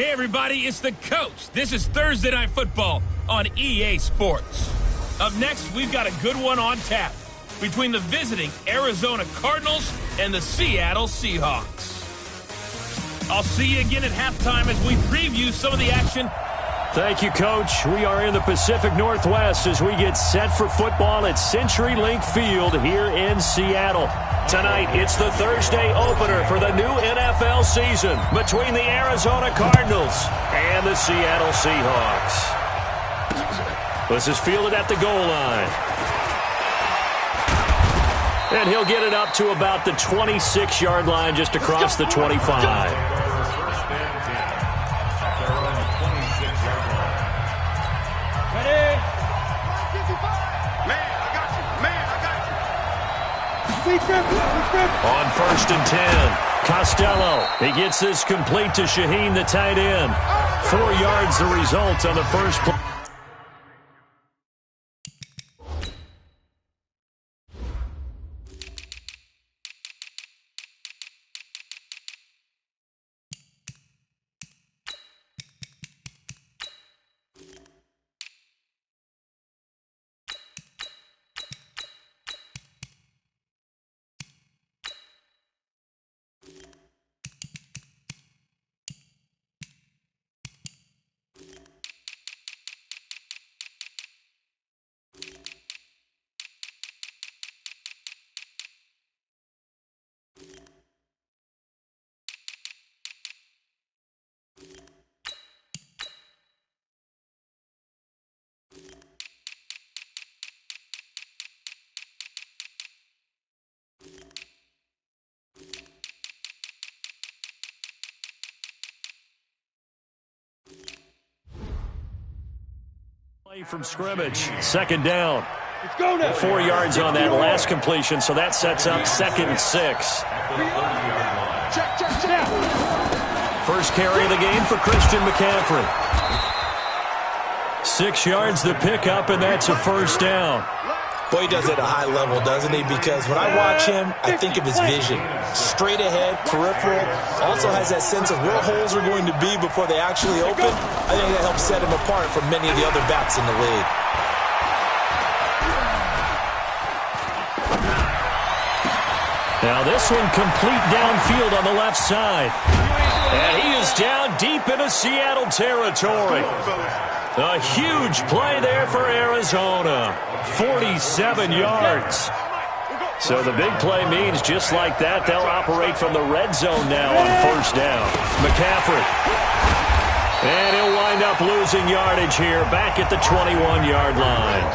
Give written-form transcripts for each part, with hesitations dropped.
Hey everybody, it's the coach. This is Thursday Night Football on EA Sports. Up next, we've got a good one on tap between the visiting Arizona Cardinals and the Seattle Seahawks. I'll see you again at halftime as we preview some of the action. Thank you, Coach. We are in the Pacific Northwest as we get set for football at CenturyLink Field here in Seattle. Tonight, it's the Thursday opener for the new NFL season between the Arizona Cardinals and the Seattle Seahawks. This is fielded at the goal line. And he'll get it up to about the 26-yard line just across the 25. On 1st and 10, Costello. He gets this complete to Shaheen, the tight end. 4 yards the result on the first play. From scrimmage, 2nd down. 4 yards on that last completion, so that sets up 2nd and 6. First carry of the game for Christian McCaffrey. 6 yards the pickup, and that's a first down. Boy, he does it at a high level, doesn't he? Because when I watch him, I think of his vision. Straight ahead, peripheral. Also has that sense of where holes are going to be before they actually open. I think that helps set him apart from many of the other backs in the league. Now this one complete downfield on the left side. And he is down deep into Seattle territory. A huge play there for Arizona. 47 yards. So the big play means just like that, they'll operate from the red zone now on 1st down. McCaffrey. And he'll wind up losing yardage here back at the 21-yard line.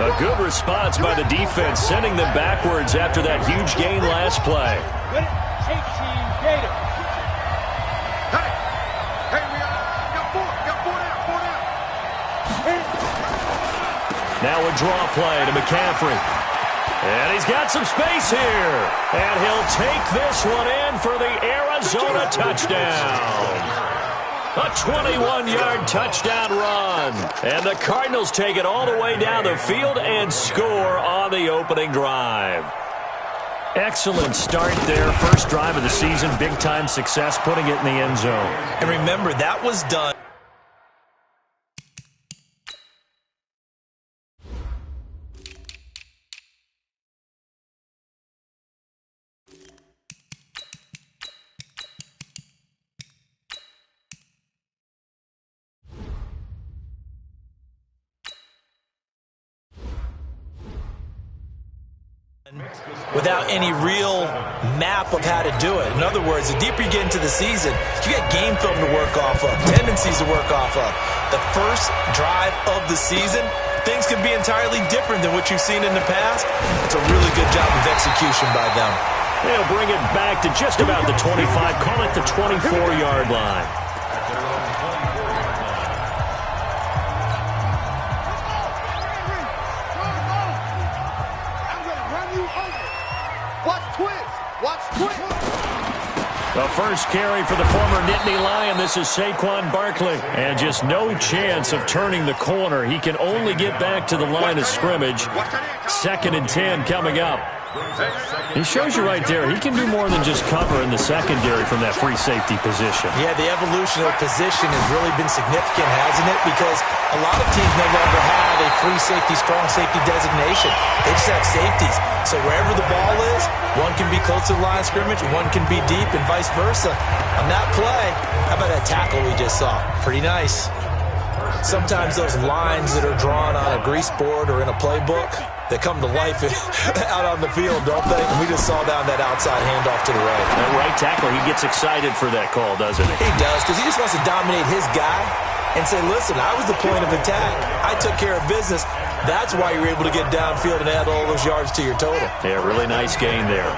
A good response by the defense, sending them backwards after that huge gain last play. Now a draw play to McCaffrey. And he's got some space here. And he'll take this one in for the Arizona touchdown. A 21-yard touchdown run. And the Cardinals take it all the way down the field and score on the opening drive. Excellent start there. First drive of the season. Big-time success, putting it in the end zone. And remember, that was done. Without any real map of how to do it. In other words, the deeper you get into the season, you get game film to work off of, tendencies to work off of. The first drive of the season, things can be entirely different than what you've seen in the past. It's a really good job of execution by them. They'll bring it back to just about the 25, call it the 24-yard line. The first carry for the former Nittany Lion. This is Saquon Barkley. And just no chance of turning the corner. He can only get back to the line of scrimmage. 2nd and 10 coming up. He shows you right there, he can do more than just cover in the secondary from that free safety position. Yeah, the evolution of position has really been significant, hasn't it? Because a lot of teams no longer have a free safety, strong safety designation. They just have safeties. So wherever the ball is, one can be close to the line of scrimmage, one can be deep, and vice versa. On that play, how about that tackle we just saw? Pretty nice. Sometimes those lines that are drawn on a grease board or in a playbook, they come to life out on the field, don't they? And we just saw down that outside handoff to the right. That right tackle, he gets excited for that call, doesn't he? He does, because he just wants to dominate his guy and say, listen, I was the point of attack. I took care of business. That's why you're able to get downfield and add all those yards to your total. Yeah, really nice gain there.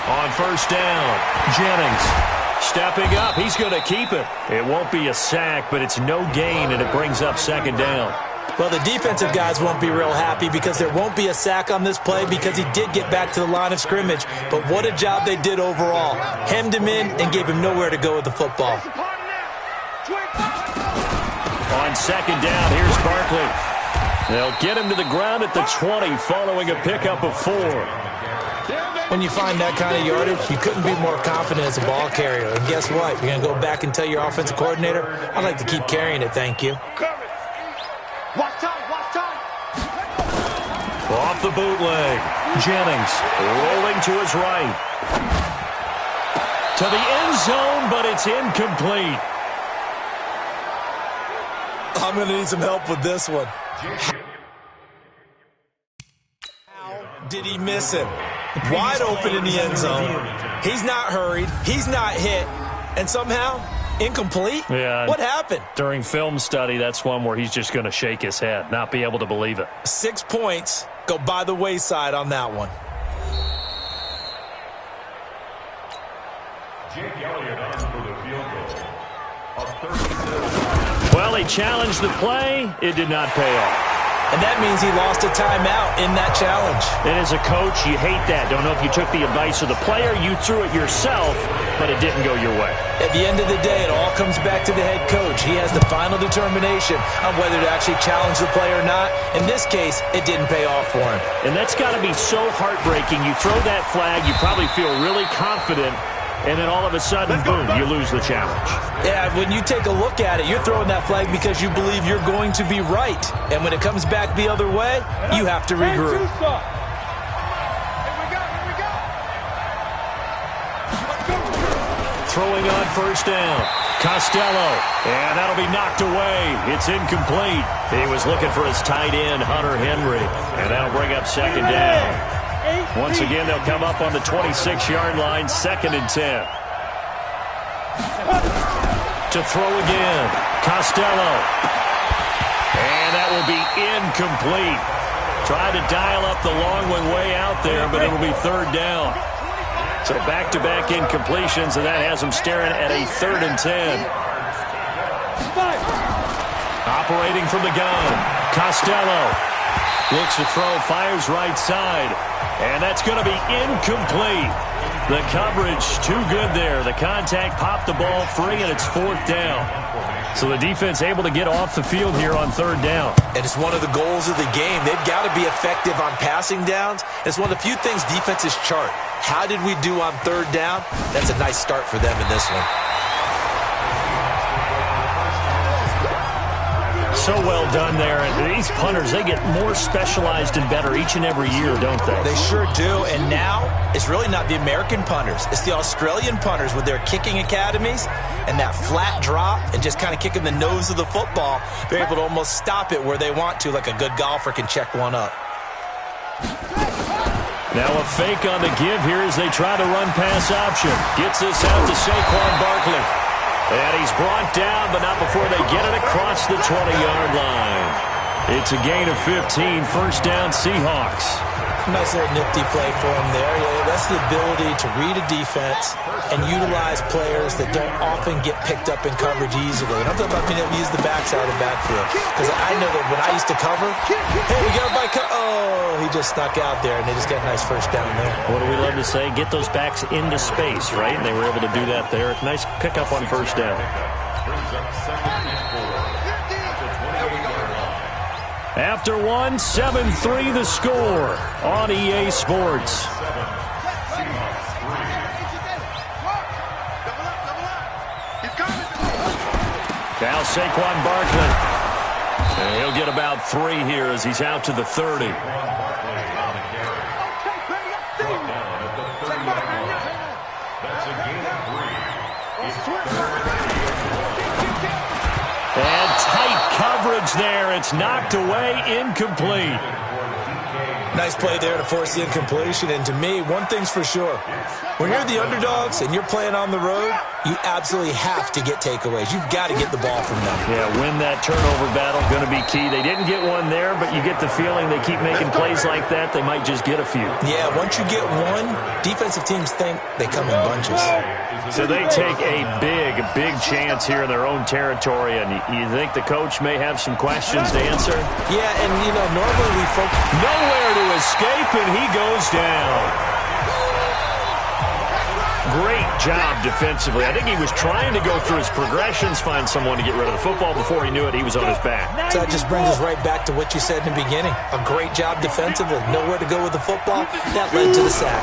On first down, Jennings stepping up. He's going to keep it. It won't be a sack, but it's no gain, and it brings up second down. Well, the defensive guys won't be real happy because there won't be a sack on this play because he did get back to the line of scrimmage. But what a job they did overall. Hemmed him in and gave him nowhere to go with the football. On second down, here's Barkley. They'll get him to the ground at the 20 following a pickup of 4. When you find that kind of yardage, you couldn't be more confident as a ball carrier. And guess what? You're going to go back and tell your offensive coordinator, I'd like to keep carrying it, thank you. Watch time. Off the bootleg, Jennings rolling to his right. To the end zone, but it's incomplete. I'm going to need some help with this one. How did he miss him? Wide open in the end zone. He's not hurried. He's not hit. And somehow, incomplete? Yeah. What happened? During film study, that's one where he's just going to shake his head, not be able to believe it. 6 points go by the wayside on that one. Well, he challenged the play. It did not pay off. And that means he lost a timeout in that challenge. And as a coach, you hate that. Don't know if you took the advice of the player, you threw it yourself, but it didn't go your way. At the end of the day, it all comes back to the head coach. He has the final determination on whether to actually challenge the play or not. In this case, it didn't pay off for him. And that's got to be so heartbreaking. You throw that flag, you probably feel really confident, and then all of a sudden, boom, you lose the challenge. Yeah, when you take a look at it, you're throwing that flag because you believe you're going to be right. And when it comes back the other way, you have to regroup. Here we go. Throwing on first down, Costello, and that'll be knocked away. It's incomplete. He was looking for his tight end, Hunter Henry, and that'll bring up second down. Once again, they'll come up on the 26-yard line, 2nd and 10. To throw again, Costello. And that will be incomplete. Tried to dial up the long one way out there, but it'll be 3rd down. So back-to-back incompletions, and that has them staring at a 3rd and 10. Operating from the gun, Costello. Looks to throw, fires right side. And that's going to be incomplete. The coverage too good there. The contact popped the ball free, and it's 4th down. So the defense able to get off the field here on 3rd down. And it's one of the goals of the game. They've got to be effective on passing downs. It's one of the few things defenses chart. How did we do on 3rd down? That's a nice start for them in this one. So well done there. And these punters, they get more specialized and better each and every year, don't they? They sure do. And now, it's really not the American punters. It's the Australian punters with their kicking academies and that flat drop and just kind of kicking the nose of the football. They're able to almost stop it where they want to, like a good golfer can check one up. Now a fake on the give here as they try to run pass option. Gets this out to Saquon Barkley. And he's brought down, but not before they get it across the 20-yard line. It's a gain of 15, 1st down Seahawks. Nice little nifty play for him there. Yeah, that's the ability to read a defense and utilize players that don't often get picked up in coverage easily. And I'm talking about being able to use the backside of the backfield. Because I know that when I used to cover, hey, we got a bike. Oh, he just snuck out there, and they just got a nice 1st down there. What do we love to say? Get those backs into space, right? And they were able to do that there. Nice pickup on 1st down. After one, 7-3 the score on EA Sports. Now Saquon Barkley. And he'll get about 3 here as he's out to the 30. And tight coverage there. It's knocked away, incomplete. Nice play there to force the incompletion. And to me, one thing's for sure. When you're the underdogs and you're playing on the road, you absolutely have to get takeaways. You've got to get the ball from them. Yeah, win that turnover battle, going to be key. They didn't get one there, but you get the feeling they keep making plays like that, they might just get a few. Yeah, once you get one, defensive teams think they come in bunches. So they take a big chance here in their own territory, and you think the coach may have some questions to answer? Yeah, and, you know, normally we focus... Nowhere to escape, and he goes down. Great job defensively. I think he was trying to go through his progressions, find someone to get rid of the football. Before he knew it, he was on his back. So that just brings us right back to what you said in the beginning. A great job defensively. Nowhere to go with the football. That led to the sack.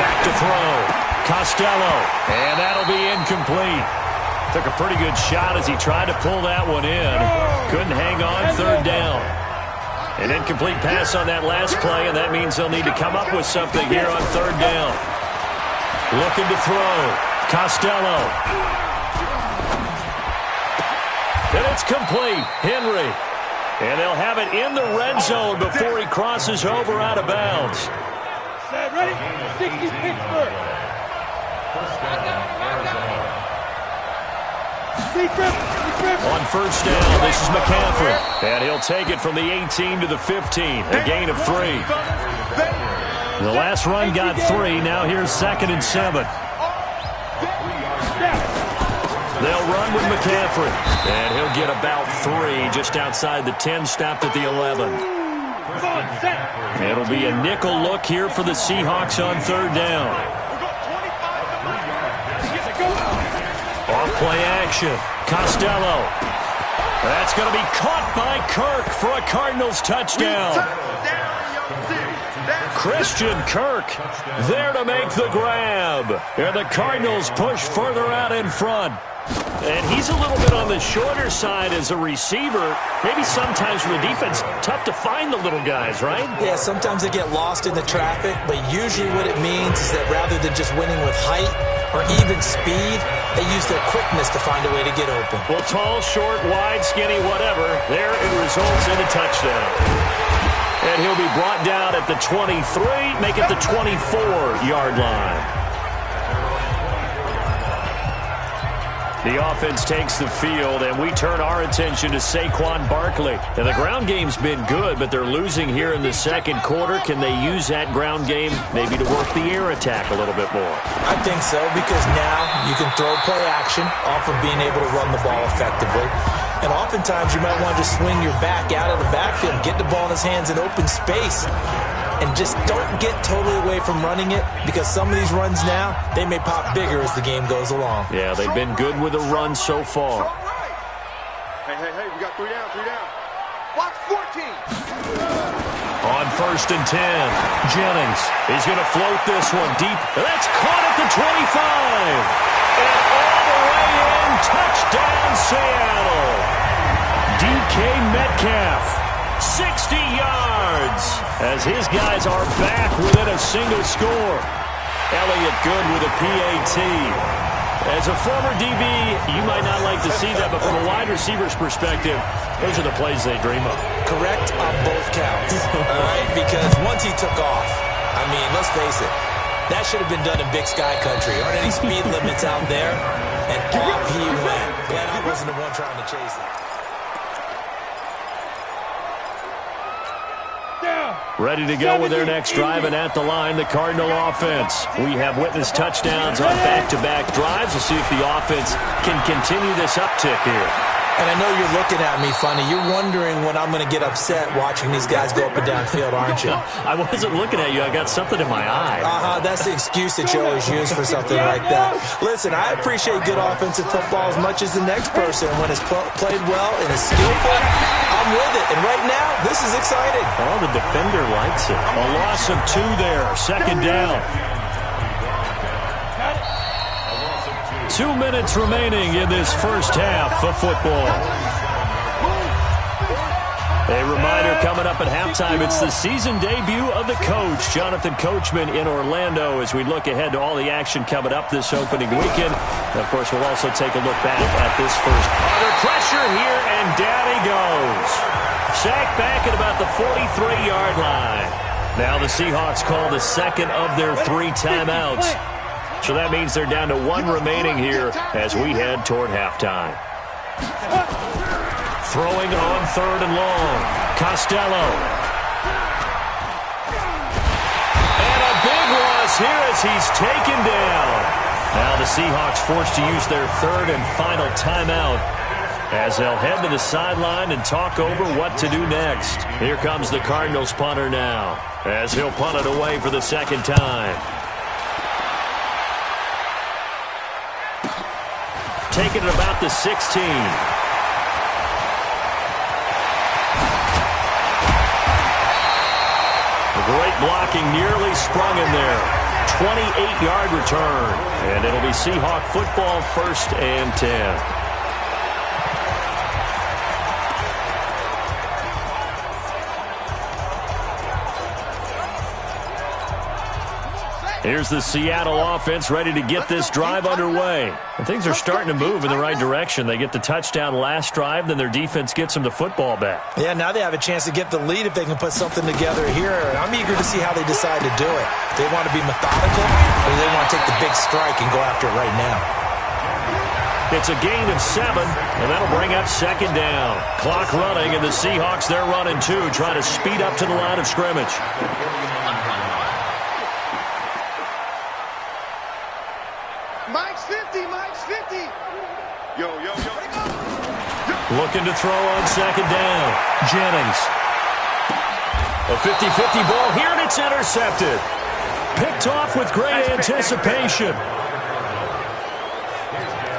Back to throw. Costello. And that'll be incomplete. Took a pretty good shot as he tried to pull that one in. Couldn't hang on, third down. An incomplete pass on that last play, and that means they'll need to come up with something here on third down. Looking to throw. Costello. And it's complete. Henry. And they'll have it in the red zone before he crosses over out of bounds. Ready? 60 Pittsburgh. On first down, this is McCaffrey. And he'll take it from the 18 to the 15. A gain of 3. The last run got 3. Now here's 2nd and 7. They'll run with McCaffrey. And he'll get about 3 just outside the 10, stopped at the 11. It'll be a nickel look here for the Seahawks on third down. Off play action. Costello. That's going to be caught by Kirk for a Cardinals touchdown. Christian Kirk there to make the grab. And the Cardinals push further out in front. And he's a little bit on the shorter side as a receiver. Maybe sometimes for the defense, tough to find the little guys, right? Yeah, sometimes they get lost in the traffic, but usually what it means is that rather than just winning with height or even speed, they use their quickness to find a way to get open. Well, tall, short, wide, skinny, whatever, there it results in a touchdown. And he'll be brought down at the 23, make it the 24-yard line. The offense takes the field, and we turn our attention to Saquon Barkley. And the ground game's been good, but they're losing here in the second quarter. Can they use that ground game maybe to work the air attack a little bit more? I think so, because now you can throw play action off of being able to run the ball effectively. And oftentimes you might want to just swing your back out of the backfield, get the ball in his hands in open space, and just don't get totally away from running it, because some of these runs now, they may pop bigger as the game goes along. Yeah, they've been good with the run so far. Hey, we got 3 down. Block 14. On first and 10, Jennings. He's going to float this one deep. That's caught at the 25. And all the way in, touchdown Seattle. DK Metcalf, 60 yards, as his guys are back within a single score. Elliott Good with a PAT. As a former DB, you might not like to see that, but from a wide receiver's perspective, those are the plays they dream of. Correct on both counts, all right? Because once he took off, I mean, let's face it, that should have been done in Big Sky Country. Aren't any speed limits out there? And off he went. Glad I wasn't the one trying to chase it. Ready to go with their next drive, and at the line, the Cardinal offense. We have witnessed touchdowns on back-to-back drives. We'll see if the offense can continue this uptick here. And I know you're looking at me funny. You're wondering when I'm going to get upset watching these guys go up and down field, aren't you? I wasn't looking at you. I got something in my eye. That's the excuse that you always use for something like that. Listen, I appreciate good offensive football as much as the next person. When it's played well and is skillful, I'm with it. And right now, this is exciting. Oh, the defender likes it. A loss of 2 there. Second down. 2 minutes remaining in this first half of football. A reminder coming up at halftime, it's the season debut of the coach, Jonathan Coachman in Orlando, as we look ahead to all the action coming up this opening weekend. And of course, we'll also take a look back at this first. Under pressure here, and down he goes. Sacked back at about the 43-yard line. Now the Seahawks call the second of their 3 timeouts. So that means they're down to 1 remaining here as we head toward halftime. Throwing on 3rd and long. Costello. And a big loss here as he's taken down. Now the Seahawks forced to use their 3rd and final timeout as they'll head to the sideline and talk over what to do next. Here comes the Cardinals punter now as he'll punt it away for the second time. Taking it about the 16. Great blocking, nearly sprung in there. 28-yard return. And it'll be Seahawk football, 1st and 10. Here's the Seattle offense ready to get this drive underway. And things are starting to move in the right direction. They get the touchdown last drive, then their defense gets them the football back. Yeah, now they have a chance to get the lead if they can put something together here. And I'm eager to see how they decide to do it. They want to be methodical, or they want to take the big strike and go after it right now. It's a gain of 7, and that'll bring up 2nd down. Clock running, and the Seahawks, they're running 2, trying to speed up to the line of scrimmage. Looking to throw on 2nd down. Jennings. A 50-50 ball here, and it's intercepted. Picked off with great anticipation.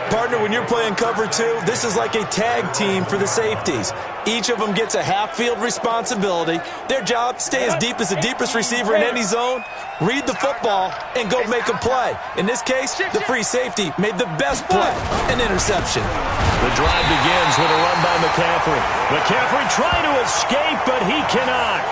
Partner, when you're playing cover 2, this is like a tag team for the safeties. Each of them gets a half-field responsibility. Their job, stay as deep as the deepest receiver in any zone, read the football, and go make a play. In this case, the free safety made the best play, an interception. The drive begins with a run by McCaffrey. McCaffrey trying to escape, but he cannot.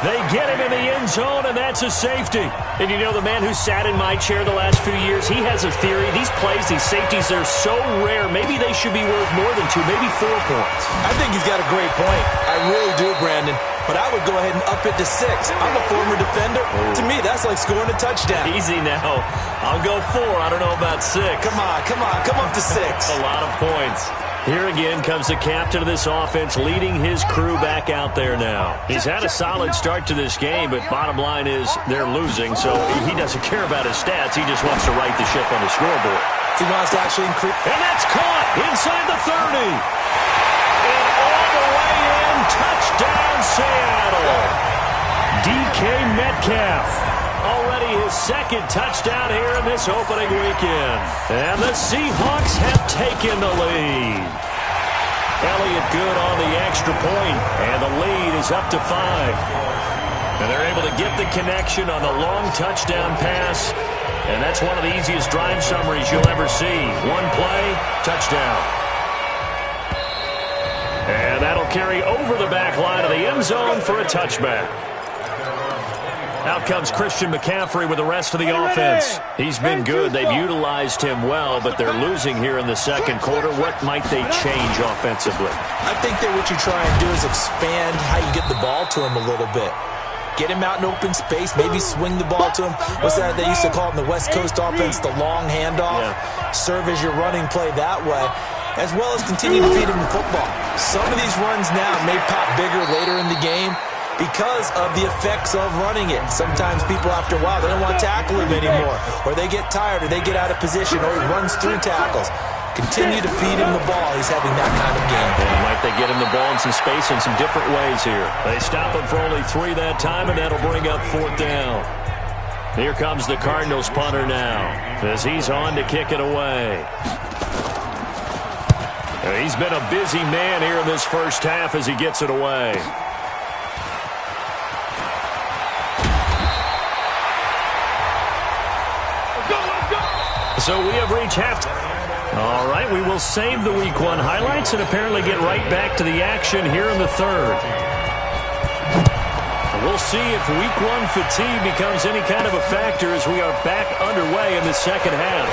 They get him in the end zone, and that's a safety. And you know, the man who sat in my chair the last few years, he has a theory. These plays, these safeties, they're so rare. Maybe they should be worth more than 2, maybe 4 points. I think he's got a great point. I really do, Brandon. But I would go ahead and up it to 6. I'm a former defender. Oh. To me, that's like scoring a touchdown. Easy now. I'll go 4. I don't know about 6. Come on. Come up to 6. A lot of points. Here again comes the captain of this offense, leading his crew back out there now. He's had a solid start to this game, but bottom line is they're losing, so he doesn't care about his stats. He just wants to right the ship on the scoreboard. He wants to actually increase. And that's caught inside the 30. And all the way in, touchdown Seattle. DK Metcalf. Already his 2nd touchdown here in this opening weekend. And the Seahawks have taken the lead. Elliott good on the extra point, and the lead is up to 5. And they're able to get the connection on the long touchdown pass. And that's one of the easiest drive summaries you'll ever see. 1 play, touchdown. And that'll carry over the back line of the end zone for a touchback. Out comes Christian McCaffrey with the rest of the offense. He's been good. They've utilized him well, but they're losing here in the second quarter. What might they change offensively? I think that what you try and do is expand how you get the ball to him a little bit. Get him out in open space, maybe swing the ball to him. What's that they used to call it in the West Coast offense, the long handoff? Yeah. Serve as your running play that way, as well as continue to feed him the football. Some of these runs now may pop bigger later in the game because of the effects of running it. Sometimes people, after a while, they don't want to tackle him anymore, or they get tired, or they get out of position, or he runs through tackles. Continue to feed him the ball. He's having that kind of game. And might they get him the ball in some space in some different ways here. They stop him for only 3 that time, and that'll bring up 4th down. Here comes the Cardinals punter now as he's on to kick it away. He's been a busy man here in this first half as he gets it away. So we have reached halftime. All right, we will save the Week 1 highlights and apparently get right back to the action here in the third. We'll see if Week 1 fatigue becomes any kind of a factor as we are back underway in the second half.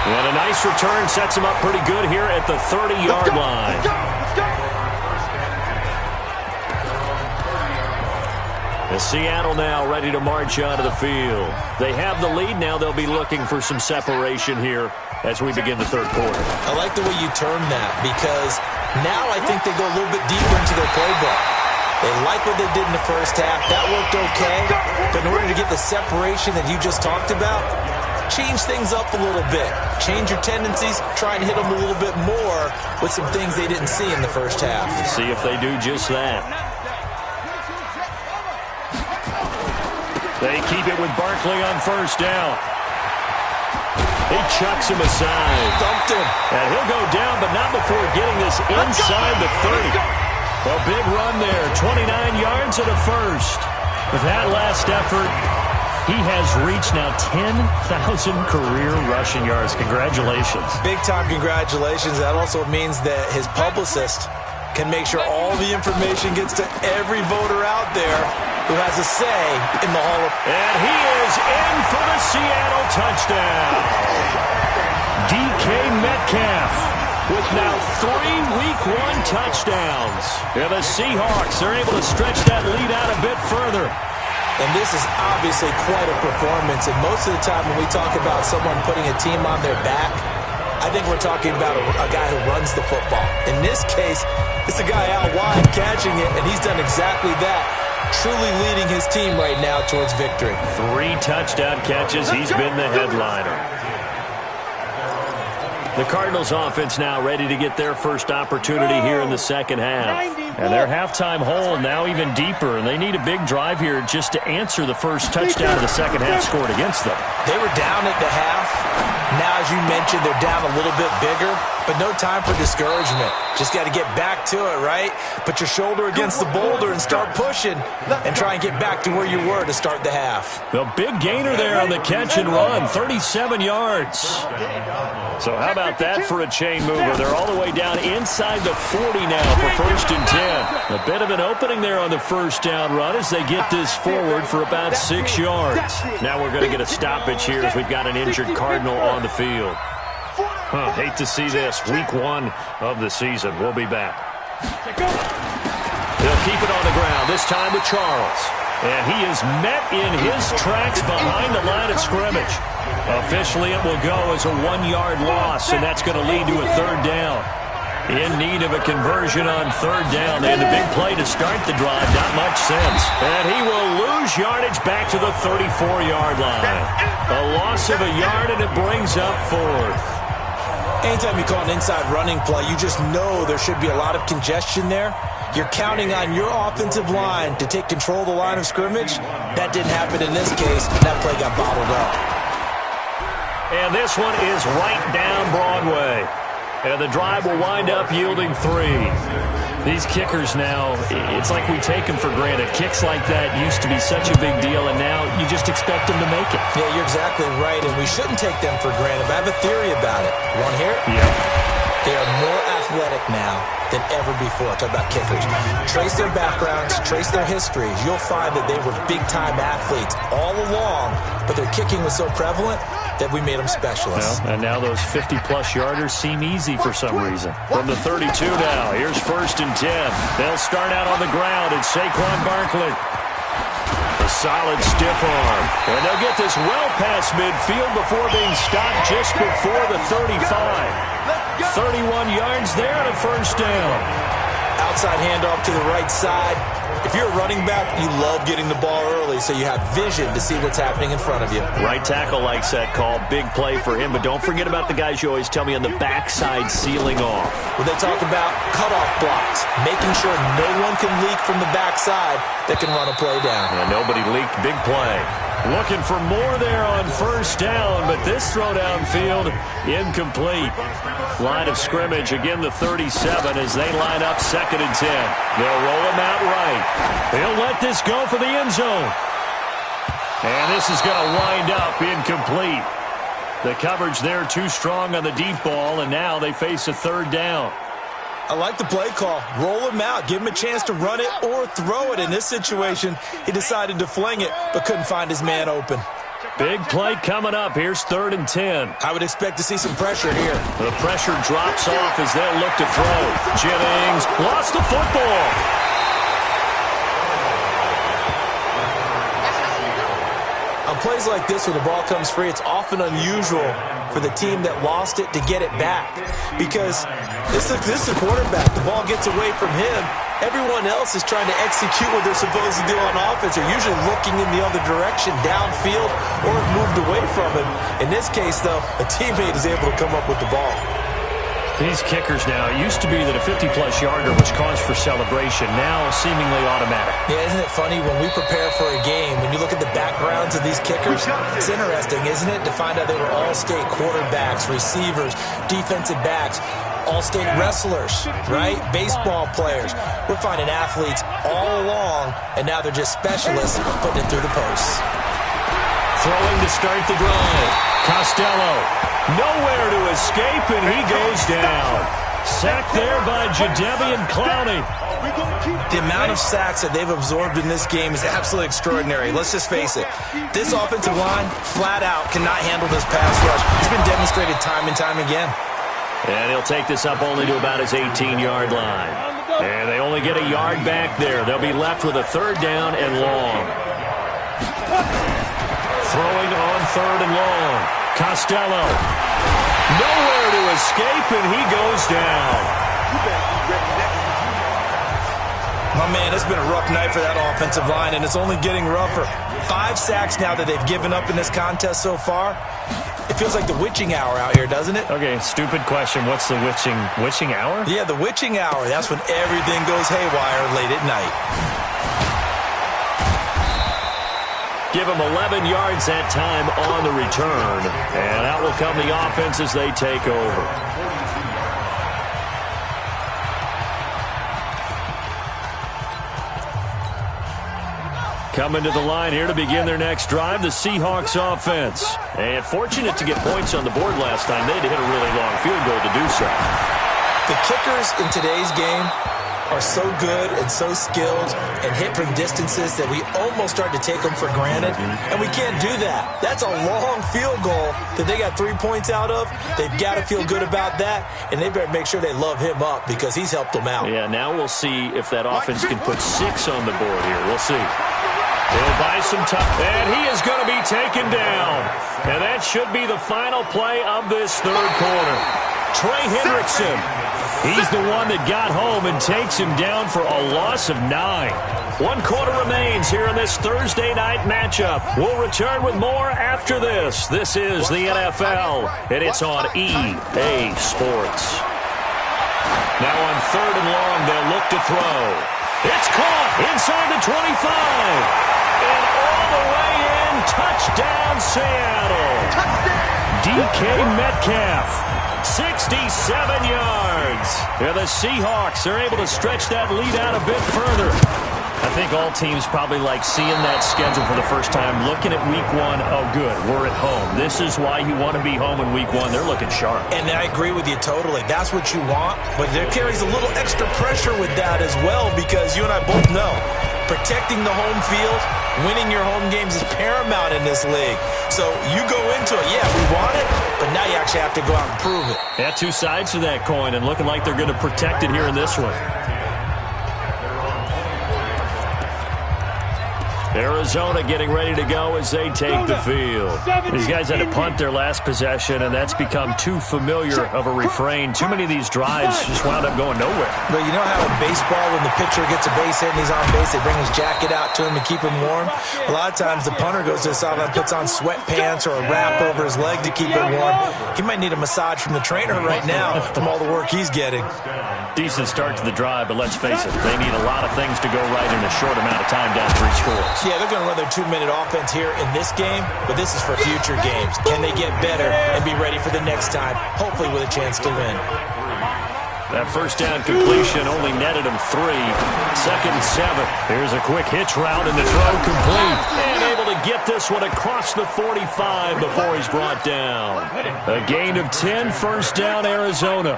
And a nice return sets him up pretty good here at the 30-yard line. Seattle now ready to march onto the field. They have the lead now. They'll be looking for some separation here as we begin the third quarter. I like the way you term that because now I think they go a little bit deeper into their playbook. They like what they did in the first half. That worked okay. But in order to get the separation that you just talked about, change things up a little bit. Change your tendencies. Try and hit them a little bit more with some things they didn't see in the first half. Let's see if they do just that. They keep it with Barkley on first down. He chucks him aside. Dumped him. And he'll go down, but not before getting this inside the 30. A big run there, 29 yards and a first. With that last effort, he has reached now 10,000 career rushing yards. Congratulations. Big-time congratulations. That also means that his publicist can make sure all the information gets to every voter out there who has a say in the Hall of Fame. And he is in for the Seattle touchdown. DK Metcalf with now 3 Week 1 touchdowns. And the Seahawks are able to stretch that lead out a bit further. And this is obviously quite a performance. And most of the time when we talk about someone putting a team on their back, I think we're talking about a guy who runs the football. In this case, it's a guy out wide catching it, and he's done exactly that. Truly leading his team right now towards victory. 3 touchdown catches. He's been the headliner. The Cardinals offense now ready to get their first opportunity here in the second half. And their halftime hole now even deeper, and they need a big drive here just to answer the first touchdown of the second half scored against them. They were down at the half. Now, as you mentioned, they're down a little bit bigger, but no time for discouragement. Just got to get back to it, right? Put your shoulder against the boulder and start pushing and try and get back to where you were to start the half. The big gainer there on the catch and run, 37 yards. So how about that for a chain mover? They're all the way down inside the 40 now for 1st and 10. A bit of an opening there on the first down run as they get this forward for about 6 yards. Now we're going to get a stoppage here as we've got an injured Cardinal on the field. Hate to see this. Week 1 of the season. We'll be back. They'll keep it on the ground, this time with Charles. And he is met in his tracks behind the line of scrimmage. Officially, it will go as a 1-yard loss, and that's going to lead to a 3rd down. In need of a conversion on 3rd down. They had the big play to start the drive. Not much sense. And he will lose yardage back to the 34-yard line. A loss of a yard, and it brings up 4th. Anytime you call an inside running play, you just know there should be a lot of congestion there. You're counting on your offensive line to take control of the line of scrimmage. That didn't happen in this case. That play got bottled up. And this one is right down Broadway. And the drive will wind up yielding 3. These kickers now, it's like we take them for granted. Kicks like that used to be such a big deal, and now you just expect them to make it. Yeah, you're exactly right, and we shouldn't take them for granted. But I have a theory about it. You want to hear it? Yeah. They are more athletic now than ever before. Talk about kickers. Trace their backgrounds, trace their histories. You'll find that they were big-time athletes all along, but their kicking was so prevalent that we made them specialists. Well, and now those 50-plus yarders seem easy for some reason. From the 32 now, here's 1st and 10. They'll start out on the ground. It's Saquon Barkley. A solid stiff arm. And they'll get this well past midfield before being stopped just before the 35. 31 yards there and a 1st down. Outside handoff to the right side. If you're a running back, you love getting the ball early so you have vision to see what's happening in front of you. Right tackle likes that call. Big play for him, but don't forget about the guys you always tell me on the backside sealing off. Well, they talk about cutoff blocks, making sure no one can leak from the backside that can run a play down. And nobody leaked. Big play. Looking for more there on first down, but this throw downfield, incomplete. Line of scrimmage, again the 37 as they line up 2nd and 10. They'll roll him out right. They'll let this go for the end zone. And this is going to wind up incomplete. The coverage there too strong on the deep ball, and now they face a 3rd down. I like the play call. Roll him out. Give him a chance to run it or throw it. In this situation, he decided to fling it, but couldn't find his man open. Big play coming up. Here's 3rd and 10. I would expect to see some pressure here. The pressure drops off as they'll look to throw. Jennings lost the football. On plays like this where the ball comes free, it's often unusual for the team that lost it to get it back. Because this is a quarterback. The ball gets away from him. Everyone else is trying to execute what they're supposed to do on offense. They're usually looking in the other direction, downfield, or have moved away from him. In this case, though, a teammate is able to come up with the ball. These kickers now, it used to be that a 50-plus yarder was cause for celebration. Now seemingly automatic. Yeah, isn't it funny when we prepare for a game, when you look at the backgrounds of these kickers, it's interesting, isn't it, to find out they were all-state quarterbacks, receivers, defensive backs, all-state wrestlers, right? Baseball players. We're finding athletes all along, and now they're just specialists putting it through the posts. Throwing to start the drive. Costello, nowhere to escape, and he goes down. Sacked there by Jadeveon Clowney. The amount of sacks that they've absorbed in this game is absolutely extraordinary. Let's just face it. This offensive line, flat out, cannot handle this pass rush. It's been demonstrated time and time again. And he'll take this up only to about his 18-yard line. And they only get a yard back there. They'll be left with a 3rd down and long. Throwing on 3rd and long. Costello. Nowhere to escape, and he goes down. My man, it's been a rough night for that offensive line, and it's only getting rougher. 5 sacks now that they've given up in this contest so far. It feels like the witching hour out here, doesn't it? Okay, stupid question. What's the witching hour? Yeah, the witching hour. That's when everything goes haywire late at night. Give them 11 yards that time on the return. And out will come the offense as they take over. Coming to the line here to begin their next drive, the Seahawks offense. And fortunate to get points on the board last time. They had to hit a really long field goal to do so. The kickers in today's game are so good and so skilled and hit from distances that we almost start to take them for granted, and we can't do that. That's a long field goal that they got 3 points out of. They've got to feel good about that, and they better make sure they love him up because he's helped them out. Yeah, now we'll see if that offense can put 6 on the board here. We'll see. He'll buy some time, and he is going to be taken down. And that should be the final play of this 3rd quarter. Trey Hendrickson. He's the one that got home and takes him down for a loss of 9. 1 quarter remains here in this Thursday night matchup. We'll return with more after this. This is the NFL, and it's on EA Sports. Now on 3rd and long, they'll look to throw. It's caught inside the 25. And all the way in, touchdown Seattle. DK Metcalf. 67 yards. Yeah, the Seahawks are able to stretch that lead out a bit further. I think all teams probably like seeing that schedule for the first time, looking at week 1. Oh, good, we're at home. This is why you want to be home in week 1. They're looking sharp. And I agree with you totally. That's what you want. But there carries a little extra pressure with that as well because you and I both know protecting the home field, winning your home games is paramount in this league. So you go into it, yeah, we want it, but now you actually have to go out and prove it. Yeah, 2 sides to that coin, and looking like they're going to protect it here in this one. Arizona getting ready to go as they take the field. These guys had to punt their last possession, and that's become too familiar of a refrain. Too many of these drives just wound up going nowhere. But you know how in baseball, when the pitcher gets a base hit and he's on base, they bring his jacket out to him to keep him warm? A lot of times the punter goes to the sideline, puts on sweatpants or a wrap over his leg to keep it warm. He might need a massage from the trainer right now from all the work he's getting. Decent start to the drive, but let's face it, they need a lot of things to go right in a short amount of time down 3 scores. Yeah, they're going to run their 2-minute offense here in this game, but this is for future games. Can they get better and be ready for the next time, hopefully with a chance to win? That first down completion only netted him 3. 2nd and 7. Here's a quick hitch route, and the throw complete. And able to get this one across the 45 before he's brought down. A gain of 10, first down, Arizona.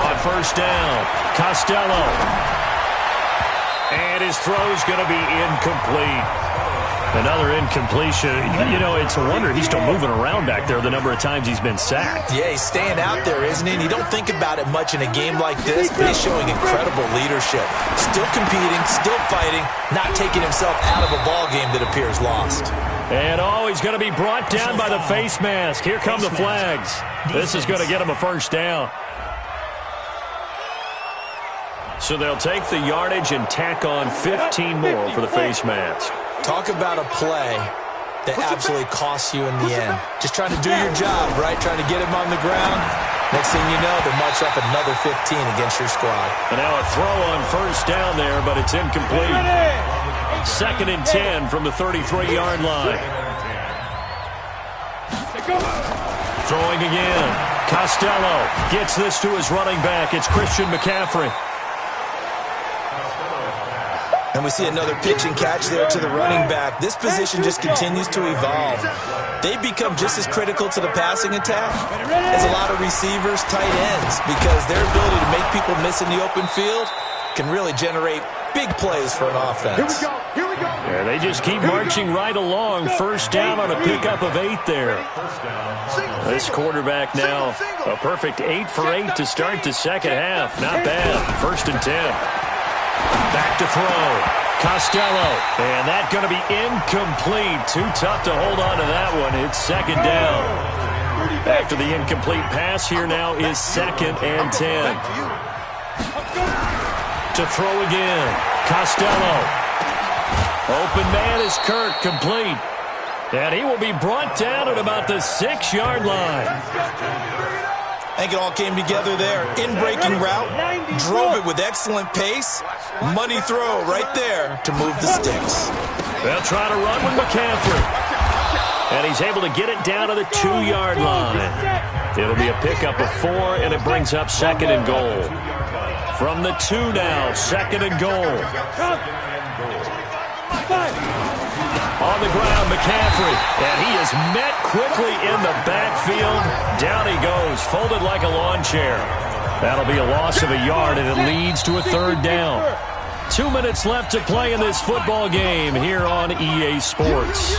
On first down, Costello. And his throw's going to be incomplete. Another incompletion. You know, it's a wonder he's still moving around back there the number of times he's been sacked. Yeah, he's staying out there, isn't he? And you don't think about it much in a game like this, but he's showing incredible leadership. Still competing, still fighting, not taking himself out of a ball game that appears lost. And he's going to be brought down by the face mask. Here come the flags. This is going to get him a first down. So they'll take the yardage and tack on 15 more for the face mask. Talk about a play that absolutely costs you in the end. Just trying to do your job, right? Trying to get him on the ground. Next thing you know, they march up another 15 against your squad. And now a throw on first down there, but it's incomplete. 2nd and 10 from the 33-yard line. Throwing again. Costello gets this to his running back. It's Christian McCaffrey. And we see another pitch and catch there to the running back. This position just continues to evolve. They become just as critical to the passing attack as a lot of receivers, tight ends, because their ability to make people miss in the open field can really generate big plays for an offense. Here we go. Yeah, they just keep marching right along. First down on a pickup of 8 there. This quarterback now a perfect 8 for 8 to start the second half. Not bad. 1st and 10. Back to throw. Costello. And that's going to be incomplete. Too tough to hold on to that one. It's 2nd down. After the incomplete pass, here now is 2nd and 10. To throw again. Costello. Open man is Kirk. Complete. And he will be brought down at about the 6-yard line. I think it all came together there. In-breaking route, drove it with excellent pace. Money throw right there to move the sticks. They'll try to run with McCaffrey. And he's able to get it down to the 2-yard line. It'll be a pickup of 4, and it brings up 2nd and goal. From the 2 now, 2nd and goal. On the ground, McCaffrey. And he is met quickly in the backfield. Down he goes, folded like a lawn chair. That'll be a loss of a yard, and it leads to a 3rd down. 2 minutes left to play in this football game here on EA Sports.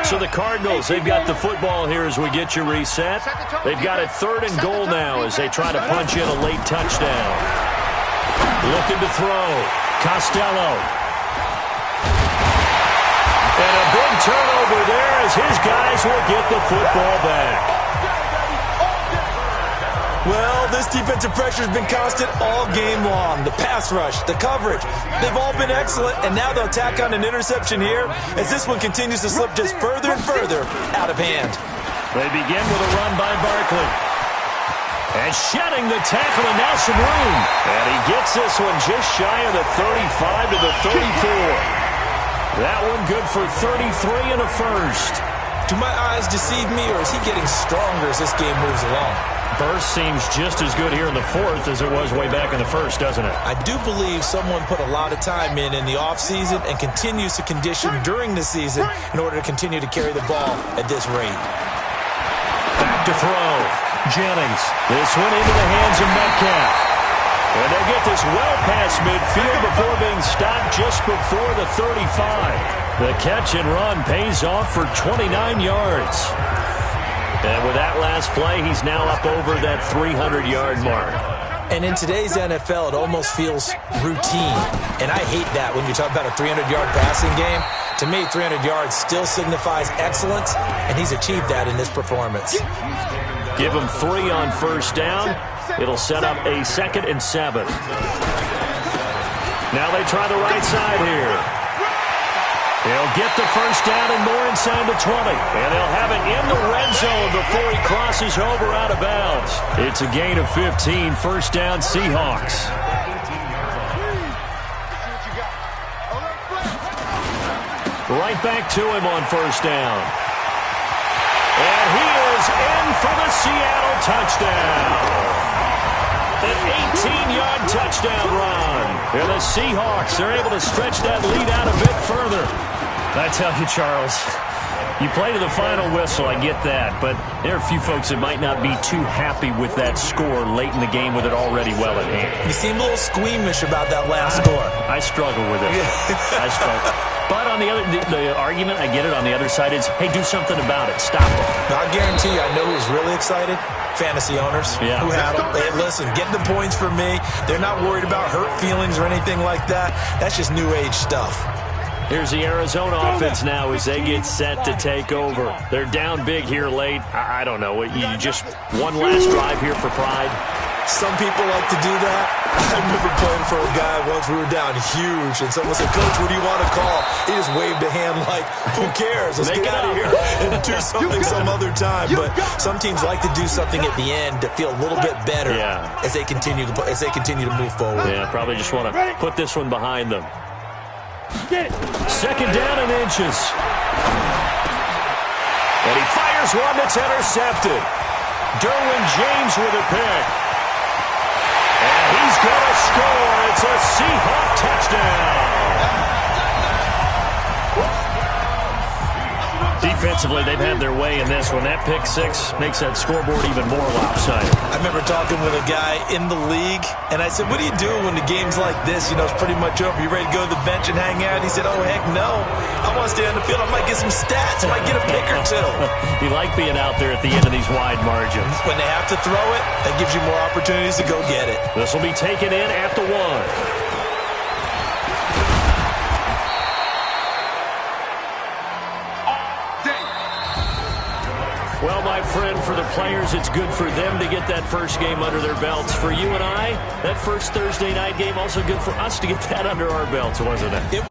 So the Cardinals, they've got the football here as we get you reset. They've got it 3rd and goal now as they try to punch in a late touchdown. Looking to throw. Costello. And a big turnover there as his guys will get the football back. Well, this defensive pressure has been constant all game long. The pass rush, the coverage, they've all been excellent, and now they'll tack on an interception here as this one continues to slip just further and further out of hand. They begin with a run by Barkley. And shedding the tackle, and now some room. And he gets this one just shy of the 35 to the 34. That one good for 33 and a first. Do my eyes deceive me, or is he getting stronger as this game moves along? Burst seems just as good here in the 4th as it was way back in the 1st, doesn't it? I do believe someone put a lot of time in the offseason and continues to condition during the season in order to continue to carry the ball at this rate. Back to throw. Jennings. This one into the hands of Metcalf. And they'll get this well past midfield before being stopped just before the 35. The catch and run pays off for 29 yards. And with that last play, he's now up over that 300-yard mark. And in today's NFL, it almost feels routine. And I hate that when you talk about a 300-yard passing game. To me, 300 yards still signifies excellence, and he's achieved that in this performance. Give him 3 on first down. It'll set up a 2nd and 7. Now they try the right side here. He'll get the first down and more inside the 20. And they'll have it in the red zone before he crosses over out of bounds. It's a gain of 15. First down, Seahawks. Right back to him on first down. And he is in for the Seattle touchdown. An 18-yard touchdown run. And the Seahawks are able to stretch that lead out a bit further. I tell you, Charles, you play to the final whistle, I get that, but there are a few folks that might not be too happy with that score late in the game with it already well at hand. You seem a little squeamish about that last score. I struggle with it. I struggle. But on the argument, I get it, on the other side is, hey, do something about it. Stop it. Now, I guarantee you, I know who's really excited. Fantasy owners who had them. Hey, listen, get the points for me. They're not worried about hurt feelings or anything like that. That's just new age stuff. Here's the Arizona offense now as they get set to take over. They're down big here late. I don't know. You just one last drive here for pride. Some people like to do that. I remember playing for a guy once. We were down huge, and someone said, "Coach, what do you want to call?" He just waved a hand like, "Who cares? Let's get out of here and do something some other time." But some teams like to do something at the end to feel a little bit better as they continue to move forward. Yeah, probably just want to put this one behind them. Second down and inches. And he fires one that's intercepted. Derwin James with a pick. And he's going to score. It's a Seahawk touchdown. Defensively, they've had their way in this one. That pick six makes that scoreboard even more lopsided. I remember talking with a guy in the league, and I said, "What do you do when the game's like this? You know, it's pretty much over. You ready to go to the bench and hang out?" He said, "Oh, heck no. I want to stay on the field. I might get some stats. I might get a pick or two." You like being out there at the end of these wide margins. When they have to throw it, that gives you more opportunities to go get it. This will be taken in at the 1. Well, my friend, for the players, it's good for them to get that first game under their belts. For you and I, that first Thursday night game, also good for us to get that under our belts, wasn't it?